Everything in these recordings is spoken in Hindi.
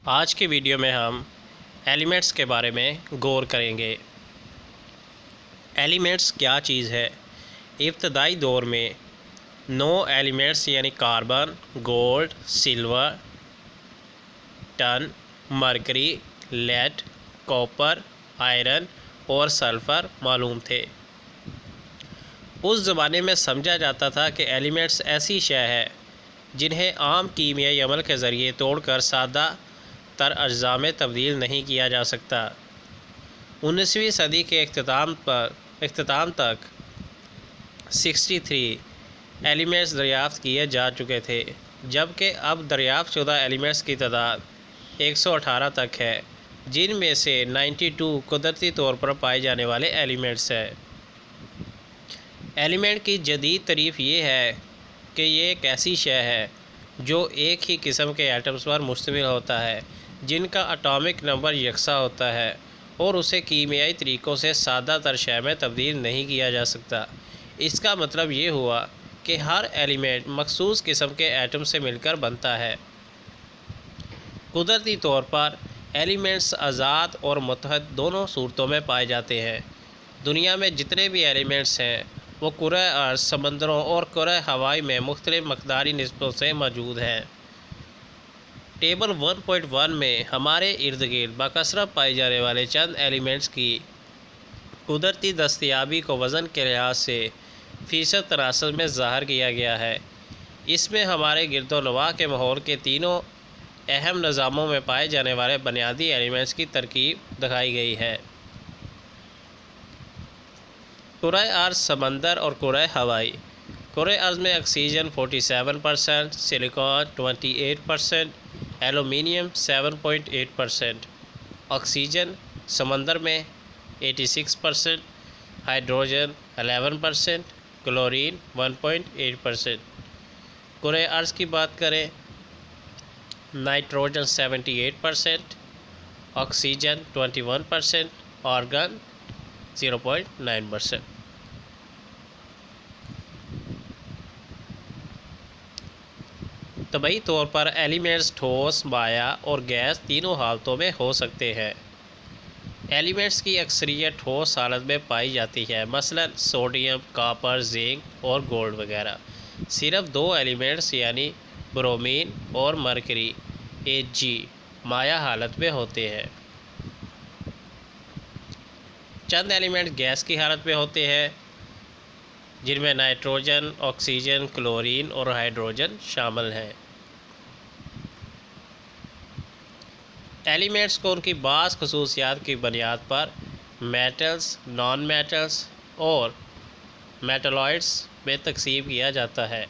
आज की वीडियो में हम एलिमेंट्स के बारे में गौर करेंगे। एलिमेंट्स क्या चीज़ है? इब्तदाई दौर में 9 एलिमेंट्स यानी carbon, gold, silver, tin, mercury, lead, copper, iron और सल्फ़र मालूम थे। उस ज़माने में समझा जाता था कि एलिमेंट्स ऐसी शय है जिन्हें आम कीमियाई अमल के ज़रिए तोड़कर सादा तर अज्जा में तब्दील नहीं किया जा सकता। 19वीं सदी के अख्ताम तक 63 एलिमेंट्स दरियाफ़्त किए जा चुके थे, जबकि अब दरियाफ़्त शुदा एलिमेंट्स की तादाद 118 तक है, जिनमें से 92 कुदरती तौर पर पाए जाने वाले एलिमेंट्स हैं। एलिमेंट की जदीद तारीफ़ ये है कि ये एक ऐसी शय है जो एक ही किस्म के एटम्स पर मुश्तमिल होता है, जिनका एटॉमिक नंबर यकसा होता है और उसे कीमियाई तरीक़ों से सादा तर शय में तब्दील नहीं किया जा सकता। इसका मतलब ये हुआ कि हर एलिमेंट मखसूस किस्म के एटम से मिलकर बनता है। कुदरती तौर पर एलिमेंट्स आज़ाद और मुत्तहद दोनों सूरतों में पाए जाते हैं। दुनिया में जितने भी एलिमेंट्स हैं वो कुरे अर्ज़, समंदरों और कुरे हवाई में मुख्तलिफ़ मक़दारी निस्बतों से मौजूद हैं। टेबल 1.1 में हमारे इर्द गिर्द बाकसरत पाए जाने वाले चंद एलिमेंट्स की कुदरती दस्तयाबी को वज़न के लिहाज से फ़ीसद तनासब में ज़ाहिर किया गया है। इसमें हमारे गिरदोनवा के माहौल के तीनों अहम निज़ामों में पाए जाने वाले बुनियादी एलिमेंट्स की तरकीब दिखाई गई है। कुरे अर्ज़, समंदर और कुरे हवाई। कुरे अर्ज़ में ऑक्सीजन 47%, सिलिकॉन 28%, एलुमिनियम 7.8%, ऑक्सीजन। समंदर में 86%, हाइड्रोजन 11%, क्लोरीन 1.8%। कुरे अर्ज़ की बात करें, नाइट्रोजन 78%, ऑक्सीजन 21%, आर्गन 0.9%। तबई तौर पर एलिमेंट्स ठोस, माया और गैस तीनों हालतों में हो सकते हैं। एलिमेंट्स की अक्सरियत ठोस हालत में पाई जाती है, मसलन सोडियम, कॉपर, जिंक और गोल्ड वगैरह। सिर्फ 2 एलिमेंट्स यानी ब्रोमीन और मरकरी Ag माया हालत में होते हैं। चंद एलिमेंट्स गैस की हालत में होते हैं, जिनमें नाइट्रोजन, ऑक्सीजन, क्लोरीन और हाइड्रोजन शामिल हैं। एलिमेंट्स को उनकी बाज़ ख़ुसूसियात की बुनियाद पर मेटल्स, नॉन मेटल्स और मेटलॉइड्स में तकसीम किया जाता है।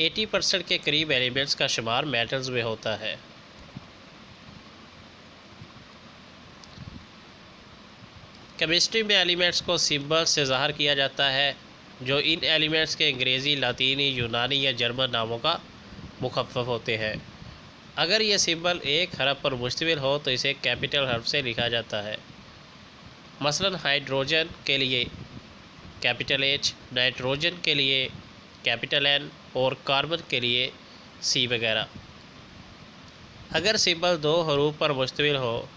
80% के करीब एलिमेंट्स का शुमार मेटल्स में होता है। केमिस्ट्री में एलिमेंट्स को सिंबल से ज़ाहिर किया जाता है, जो इन एलिमेंट्स के अंग्रेज़ी, लातीनी, यूनानी या जर्मन नामों का मुखफ़्फ़फ़ होते हैं। अगर यह सिंबल एक हरफ पर मुश्तमिल हो तो इसे कैपिटल हर्फ से लिखा जाता है। मसलन हाइड्रोजन के लिए कैपिटल H, नाइट्रोजन के लिए कैपिटल N और कार्बन के लिए C वगैरह। अगर सिंबल 2 हरूफ पर मुश्तमिल हो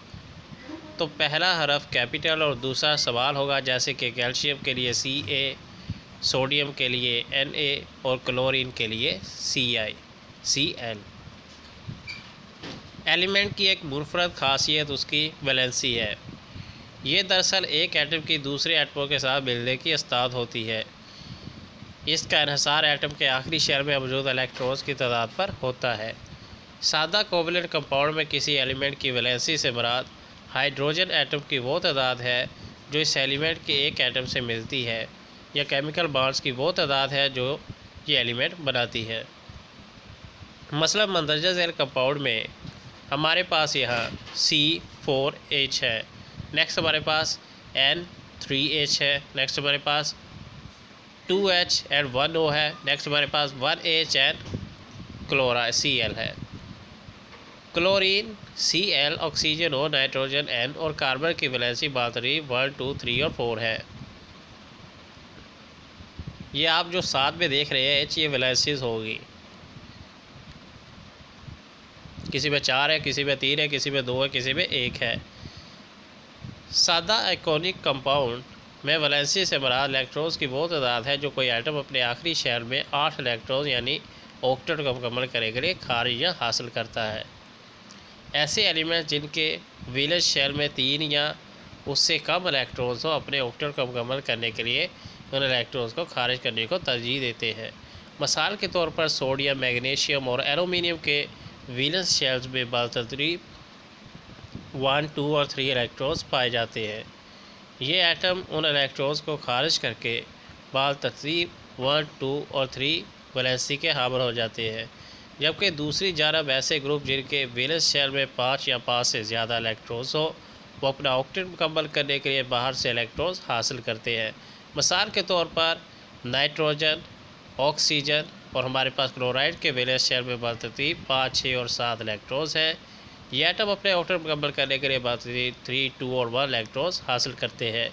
तो पहला हरफ कैपिटल और दूसरा सवाल होगा, जैसे कि कैल्शियम के लिए Ca, सोडियम के लिए Na और क्लोरीन के लिए Cl। एलिमेंट की एक मुनफरद खासियत उसकी वैलेंसी है। ये दरअसल एक एटम की दूसरे एटमों के साथ मिलने की इस्ताद होती है। इसका इन्हिसार एटम के आखिरी शेल में मौजूद इलेक्ट्रॉन्स की तादाद पर होता है। सादा कोवलेंट कंपाउंड में किसी एलिमेंट की वैलेंसी से मुराद हाइड्रोजन एटम की वो तादाद है जो इस एलिमेंट के एक एटम से मिलती है, या केमिकल बॉन्ड्स की वो तादाद है जो ये एलिमेंट बनाती है। मसलन मंदरजा झैल कंपाउंड में हमारे पास यहाँ C4H है, नेक्स्ट हमारे पास N3H है, नेक्स्ट हमारे पास 2H एंड 1O है, नेक्स्ट हमारे पास 1H एंड Cl है। Chlorine Cl, oxygen O, nitrogen N और कार्बन की वैलेंसी बातरी 1, 2, 3 और 4 है। ये आप जो साथ में देख रहे हैं ये वैलेंसीज होगी। किसी में 4 है, किसी में 3 है, किसी में 2 है, किसी में 1 है। सादा आयोनिक कंपाउंड में वैलेंसी से मुराद इलेक्ट्रॉन्स की वो तादाद है जो कोई एटम अपने आखिरी शेल में 8 इलेक्ट्रॉन यानी ऑक्टेट को मुकम्मल करने के लिए खारिज या हासिल करता है। ऐसे एलिमेंट जिनके वैलेंस शेल में 3 या उससे कम इलेक्ट्रॉन्स हो अपने ऑक्टेट को मुकम्मल करने के लिए उन इलेक्ट्रॉन्स को खारिज करने को तरजीह देते हैं। मिसाल के तौर पर सोडियम, मैग्नीशियम और एल्यूमिनियम के वैलेंस शेल्स में बातरतीब 1, 2 और 3 इलेक्ट्रॉन्स पाए जाते हैं। ये एटम उन इलेक्ट्रॉन्स को खारिज करके बातरतीब 1, 2 और 3 वैलेंसी के हामिल हो जाते हैं, जबकि दूसरी जानब ऐसे ग्रुप जिनके वैलेंस शेल में 5 या 5 से ज़्यादा इलेक्ट्रॉन्स हो वो अपना ऑक्टेट मुकम्मल करने के लिए बाहर से इलेक्ट्रॉन्स हासिल करते हैं। मिसाल के तौर पर नाइट्रोजन, ऑक्सीजन और हमारे पास क्लोराइड के वैलेंस शेल में बातरतीब 5, 6 और 7 इलेक्ट्रॉन्स हैं। ये एटम अपने ऑक्टेट मुकम्मल करने के लिए बातरतीब 3, 2 और 1 इलेक्ट्रॉन्स हासिल करते हैं।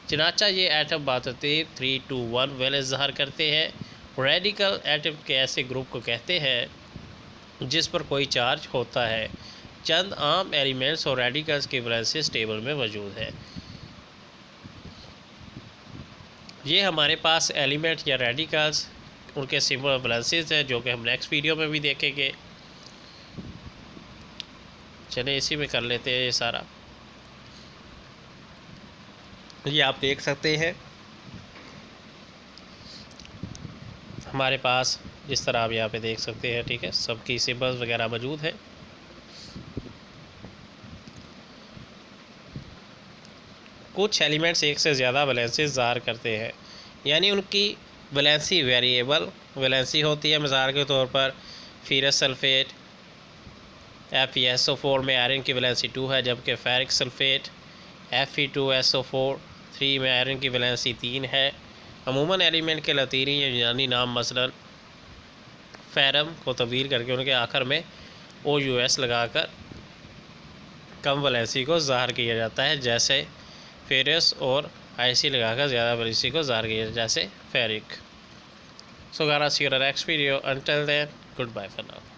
चनाचा ये एटम बातरतीब 3, 2, 1 वैलेंस ज़ाहिर करते हैं। रेडिकल एटम के ऐसे ग्रुप को कहते हैं जिस पर कोई चार्ज होता है। चंद आम एलिमेंट्स और रेडिकल्स की वैलेंसीज टेबल में मौजूद है। ये हमारे पास एलिमेंट या रेडिकल्स उनके सिंबल वैलेंसीज हैं जो कि हम नेक्स्ट वीडियो में भी देखेंगे। चलिए इसी में कर लेते हैं ये सारा। ये आप देख सकते हैं हमारे पास जिस तरह आप यहाँ पे देख सकते हैं, ठीक है, सबकी सिंबल्स वगैरह मौजूद है। कुछ एलिमेंट्स एक से ज़्यादा वैलेंसी ज़ाहिर करते हैं, यानी उनकी वैलेंसी वेरिएबल वैलेंसी होती है। मिसाल के तौर पर फेरस सल्फेट FeSO4 में आयरन की वैलेंसी 2 है, जबकि फेरिक सल्फेट Fe2SO4 3 में आयरन की वैलेंसी 3 है। अमूमन एलिमेंट के लतीनी या यूनानी नाम मसलन फेरम को तब्दील करके उनके आखिर में OUS लगाकर कम वैलेंसी को ज़ाहिर किया जाता है, जैसे फेरस, और IC लगाकर ज़्यादा वैलेंसी को ज़ाहिर किया जैसे ferric. So guys, see you in the next video. Until then, goodbye for now.